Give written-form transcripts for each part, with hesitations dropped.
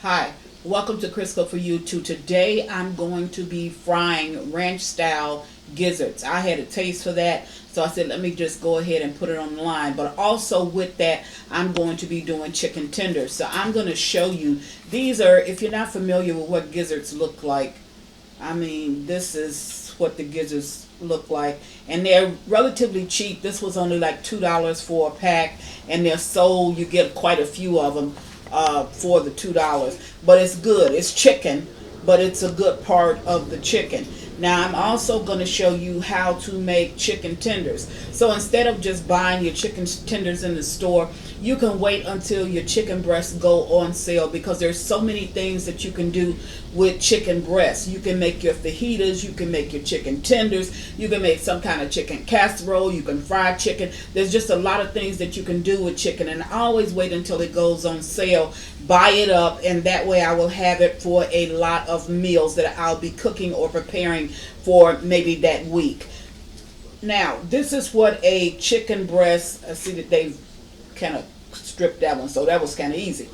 Hi, welcome to Crisco for You Too. Today I'm going to be frying ranch style gizzards. I had a taste for that, so I said let me just go ahead and put it on the line. But also with that, I'm going to be doing chicken tenders. So I'm going to show you. These are, if you're not familiar with what gizzards look like, I mean, this is what the gizzards look like. And they're relatively cheap. This was only like $2 for a pack. And they're sold, you get quite a few of them for the $2. But it's good. It's chicken, but it's a good part of the chicken. Now I'm also going to show you how to make chicken tenders. So instead of just buying your chicken tenders in the store, you can wait until your chicken breasts go on sale, because there's so many things that you can do with chicken breasts. You can make your fajitas, you can make your chicken tenders, you can make some kind of chicken casserole, you can fry chicken. There's just a lot of things that you can do with chicken, and I always wait until it goes on sale, buy it up, and that way I will have it for a lot of meals that I'll be cooking or preparing for maybe that week. Now, this is what a chicken breast, I see that they've kind of stripped that one, so that was kind of easy.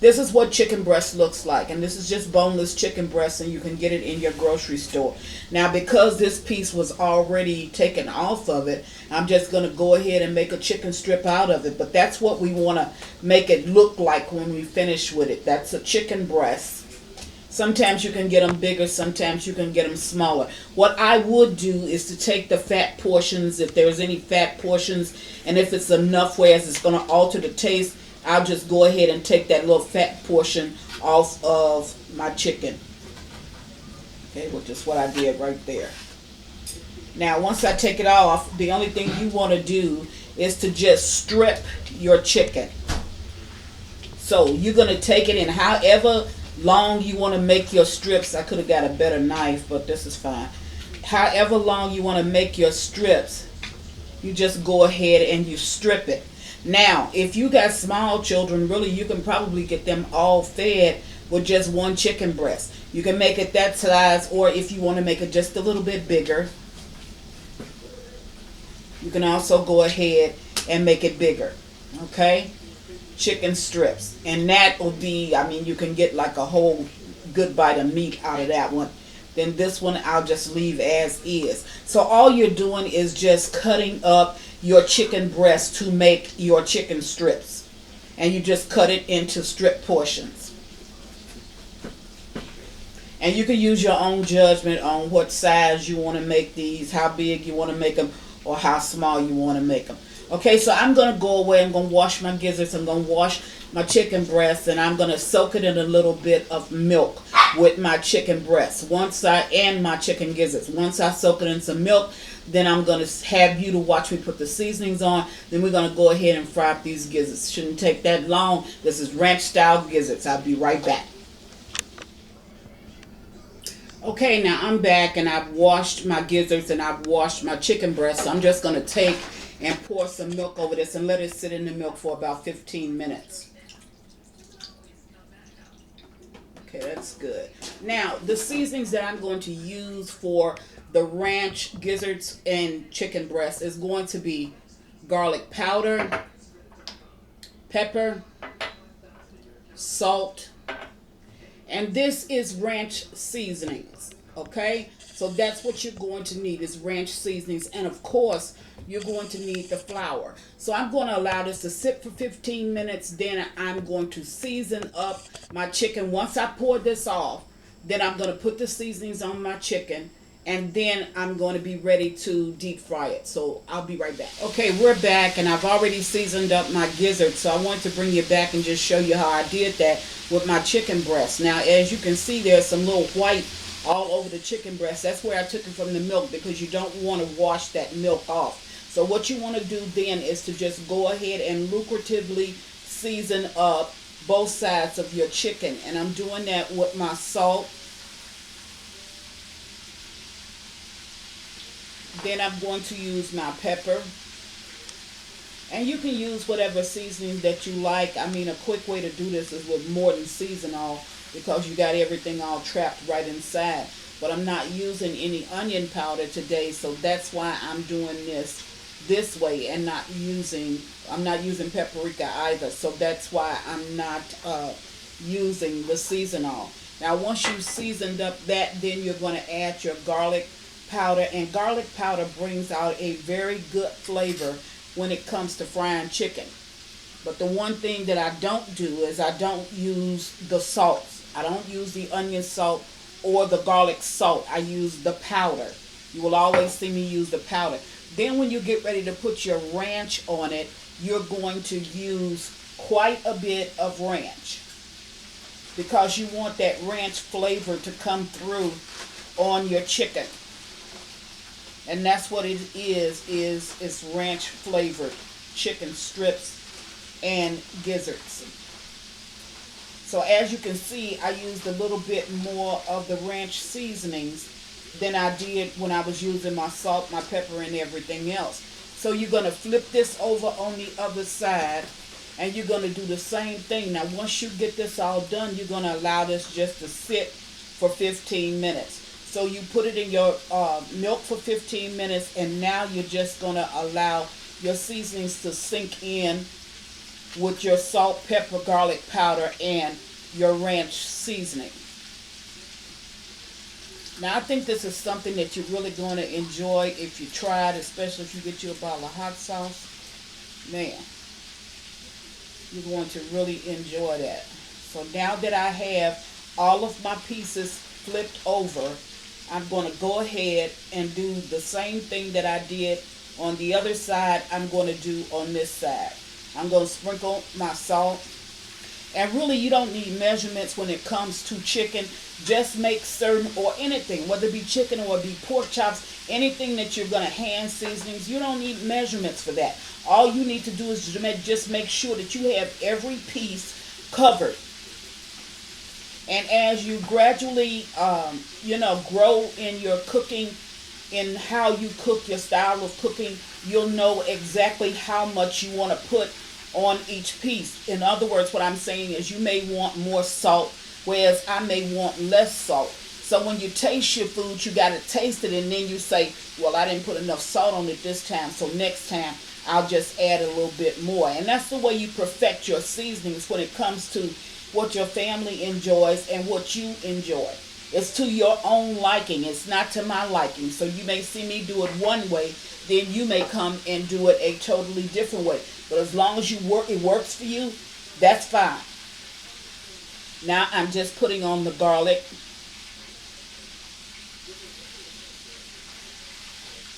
This is what chicken breast looks like, and this is just boneless chicken breast, and you can get it in your grocery store. Now, because this piece was already taken off of it, I'm just going to go ahead and make a chicken strip out of it, but that's what we want to make it look like when we finish with it. That's a chicken breast. Sometimes you can get them bigger, sometimes you can get them smaller. What I would do is to take the fat portions, if there's any fat portions, and if it's enough whereas it's going to alter the taste, I'll just go ahead and take that little fat portion off of my chicken. Okay, well, just what I did right there. Now, once I take it off, the only thing you want to do is to just strip your chicken. So you're going to take it in however long you want to make your strips. I could have got a better knife, but this is fine. However long you want to make your strips, you just go ahead and you strip it. Now, if you got small children, really you can probably get them all fed with just one chicken breast. You can make it that size, or if you want to make it just a little bit bigger, you can also go ahead and make it bigger. Okay? Chicken strips. And that will be, I mean, you can get like a whole good bite of meat out of that one. Then this one I'll just leave as is. So all you're doing is just cutting up your chicken breast to make your chicken strips. And you just cut it into strip portions. And you can use your own judgment on what size you want to make these, how big you want to make them, or how small you want to make them. Okay, so I'm going to go away. I'm going to wash my gizzards. I'm going to wash my chicken breast, and I'm going to soak it in a little bit of milk with my chicken breast. And my chicken gizzards. Once I soak it in some milk, then I'm going to have you to watch me put the seasonings on. Then we're going to go ahead and fry up these gizzards. Shouldn't take that long. This is ranch style gizzards. I'll be right back. Okay, now I'm back, and I've washed my gizzards and I've washed my chicken breast. So I'm just going to take and pour some milk over this and let it sit in the milk for about 15 minutes. Okay, that's good. Now, the seasonings that I'm going to use for the ranch gizzards and chicken breast is going to be garlic powder, pepper, salt, and this is ranch seasonings. Okay, so that's what you're going to need, is ranch seasonings, and of course you're going to need the flour. So I'm going to allow this to sit for 15 minutes. Then I'm going to season up my chicken. Once I pour this off, then I'm going to put the seasonings on my chicken, and then I'm going to be ready to deep fry it. So I'll be right back. Okay, we're back, and I've already seasoned up my gizzards. So I want to bring you back and just show you how I did that with my chicken breast. Now, as you can see, there's some little white all over the chicken breast. That's where I took it from the milk, because you don't want to wash that milk off. So what you want to do then is to just go ahead and lucratively season up both sides of your chicken. And I'm doing that with my salt. Then I'm going to use my pepper. And you can use whatever seasoning that you like. I mean, a quick way to do this is with more than seasonal, because you got everything all trapped right inside. But I'm not using any onion powder today, so that's why I'm doing this way, and I'm not using paprika either. So that's why I'm not using the seasonal. Now once you seasoned up that, then you're going to add your garlic powder, and garlic powder brings out a very good flavor when it comes to frying chicken. But the one thing that I don't do is I don't use the salts. I don't use the onion salt or the garlic salt. I use the powder. You will always see me use the powder. Then when you get ready to put your ranch on it, you're going to use quite a bit of ranch, because you want that ranch flavor to come through on your chicken. And that's what it is ranch flavored chicken strips and gizzards. So as you can see, I used a little bit more of the ranch seasonings than I did when I was using my salt, my pepper, and everything else. So you're going to flip this over on the other side, and you're going to do the same thing. Now once you get this all done, you're going to allow this just to sit for 15 minutes. So you put it in your milk for 15 minutes, and now you're just going to allow your seasonings to sink in with your salt, pepper, garlic powder, and your ranch seasoning. Now I think this is something that you're really going to enjoy if you try it, especially if you get you a bottle of hot sauce. Man, you're going to really enjoy that. So now that I have all of my pieces flipped over, I'm going to go ahead and do the same thing that I did on the other side. I'm going to do on this side. I'm going to sprinkle my salt. And really, you don't need measurements when it comes to chicken. Just make certain, or anything, whether it be chicken or it be pork chops, anything that you're going to hand seasonings, you don't need measurements for that. All you need to do is just make sure that you have every piece covered. And as you gradually, grow in your cooking, in how you cook, your style of cooking, you'll know exactly how much you want to put on each piece. In other words, what I'm saying is you may want more salt, whereas I may want less salt. So when you taste your food, you got to taste it, and then you say, well, I didn't put enough salt on it this time, so next time I'll just add a little bit more. And that's the way you perfect your seasonings when it comes to what your family enjoys and what you enjoy. It's to your own liking. It's not to my liking. So you may see me do it one way, then you may come and do it a totally different way. But as long as it works for you, that's fine. Now I'm just putting on the garlic.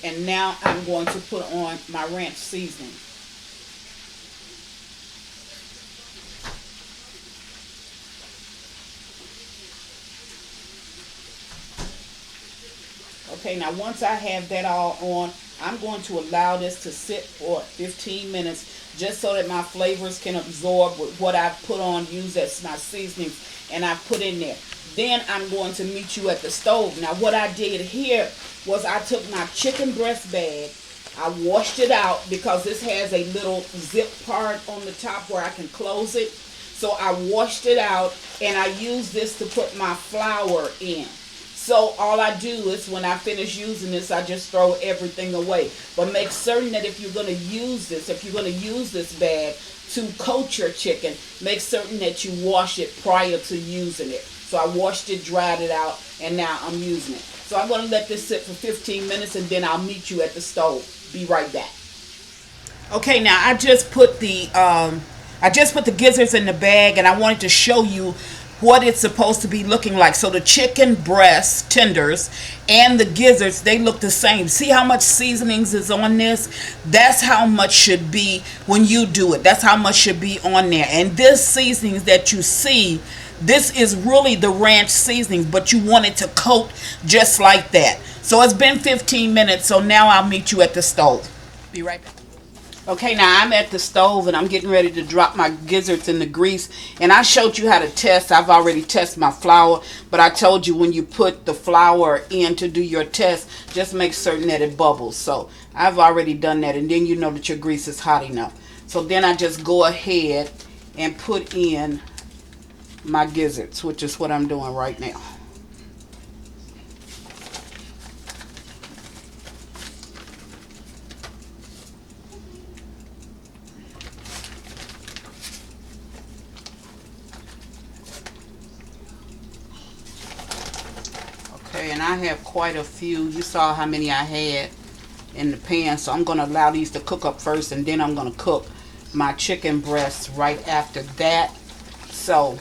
And now I'm going to put on my ranch seasoning. Okay, now once I have that all on, I'm going to allow this to sit for 15 minutes just so that my flavors can absorb with what I've put on, use as my seasonings, and I've put in there. Then I'm going to meet you at the stove. Now what I did here was I took my chicken breast bag, I washed it out because this has a little zip part on the top where I can close it. So I washed it out, and I used this to put my flour in. So all I do is when I finish using this, I just throw everything away. But make certain that if you're going to use this bag to coat your chicken, make certain that you wash it prior to using it. So I washed it, dried it out, and now I'm using it. So I'm going to let this sit for 15 minutes, and then I'll meet you at the stove. Be right back. Okay, now I just put the gizzards in the bag, and I wanted to show you what it's supposed to be looking like. So the chicken breast tenders and the gizzards, they look the same. See how much seasonings is on this? That's how much should be when you do it. That's how much should be on there. And this seasonings that you see, this is really the ranch seasonings, but you want it to coat just like that. So it's been 15 minutes, so now I'll meet you at the stove. Be right back. Okay, now I'm at the stove, and I'm getting ready to drop my gizzards in the grease. And I showed you how to test. I've already tested my flour, but I told you when you put the flour in to do your test, just make certain that it bubbles. So I've already done that, and then you know that your grease is hot enough. So then I just go ahead and put in my gizzards, which is what I'm doing right now. And I have quite a few. You saw how many I had in the pan. So I'm going to allow these to cook up first, and then I'm going to cook my chicken breasts right after that. So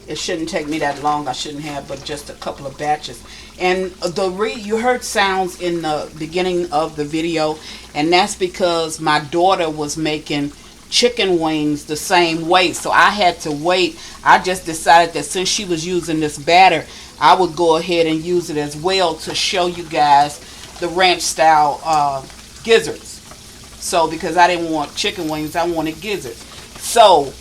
it shouldn't take me that long. I shouldn't have but just a couple of batches. And you heard sounds in the beginning of the video, and that's because my daughter was making chicken wings the same way, so I had to wait. I just decided that since she was using this batter, I would go ahead and use it as well to show you guys the ranch style gizzards. So because I didn't want chicken wings, I wanted gizzards. So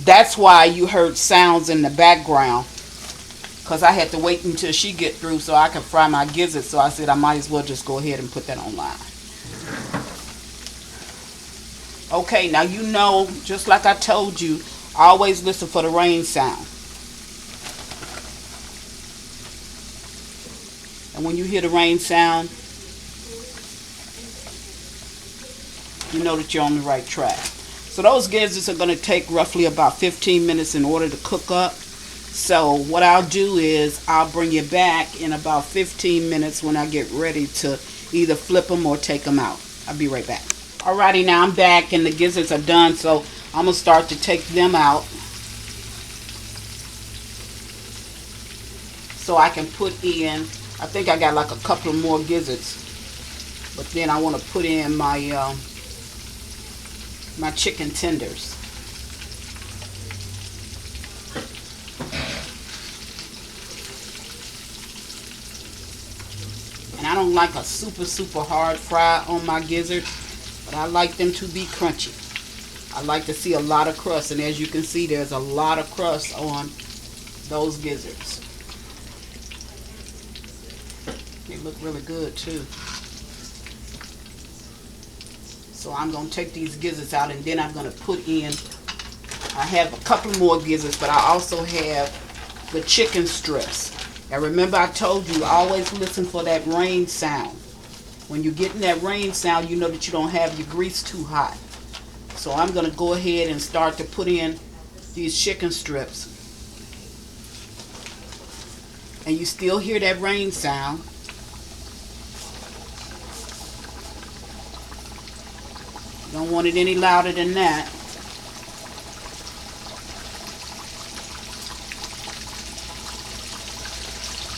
that's why you heard sounds in the background, because I had to wait until she get through so I could fry my gizzards. So I said I might as well just go ahead and put that online. Okay, now you know, just like I told you, always listen for the rain sound. And when you hear the rain sound, you know that you're on the right track. So those gizzards are going to take roughly about 15 minutes in order to cook up. So what I'll do is I'll bring you back in about 15 minutes when I get ready to either flip them or take them out. I'll be right back. Alrighty, now I'm back and the gizzards are done, so I'm going to start to take them out so I can put in, I think I got like a couple of more gizzards, but then I want to put in my my chicken tenders. And I don't like a super hard fry on my gizzards, but I like them to be crunchy. I like to see a lot of crust, and as you can see, there's a lot of crust on those gizzards. They look really good too. So I'm going to take these gizzards out, and then I'm going to put in, I have a couple more gizzards, but I also have the chicken strips. And remember I told you, always listen for that rain sound. When you're getting that rain sound, you know that you don't have your grease too hot. So I'm going to go ahead and start to put in these chicken strips. And you still hear that rain sound. Don't want it any louder than that.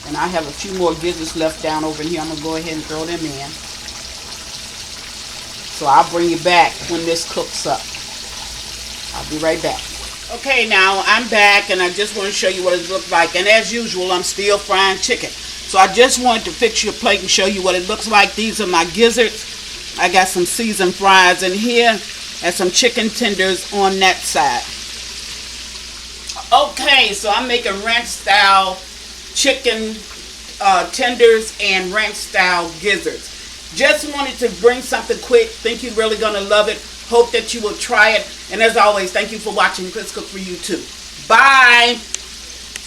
And I have a few more gizzards left down over here. I'm going to go ahead and throw them in. So I'll bring you back when this cooks up. I'll be right back. Okay, now I'm back and I just want to show you what it looks like. And as usual, I'm still frying chicken. So I just wanted to fix your plate and show you what it looks like. These are my gizzards. I got some seasoned fries in here and some chicken tenders on that side. Okay, so I'm making ranch style chicken tenders and ranch style gizzards. Just wanted to bring something quick. Think you're really going to love it. Hope that you will try it. And as always, thank you for watching. Let's Cook For You Too. Bye.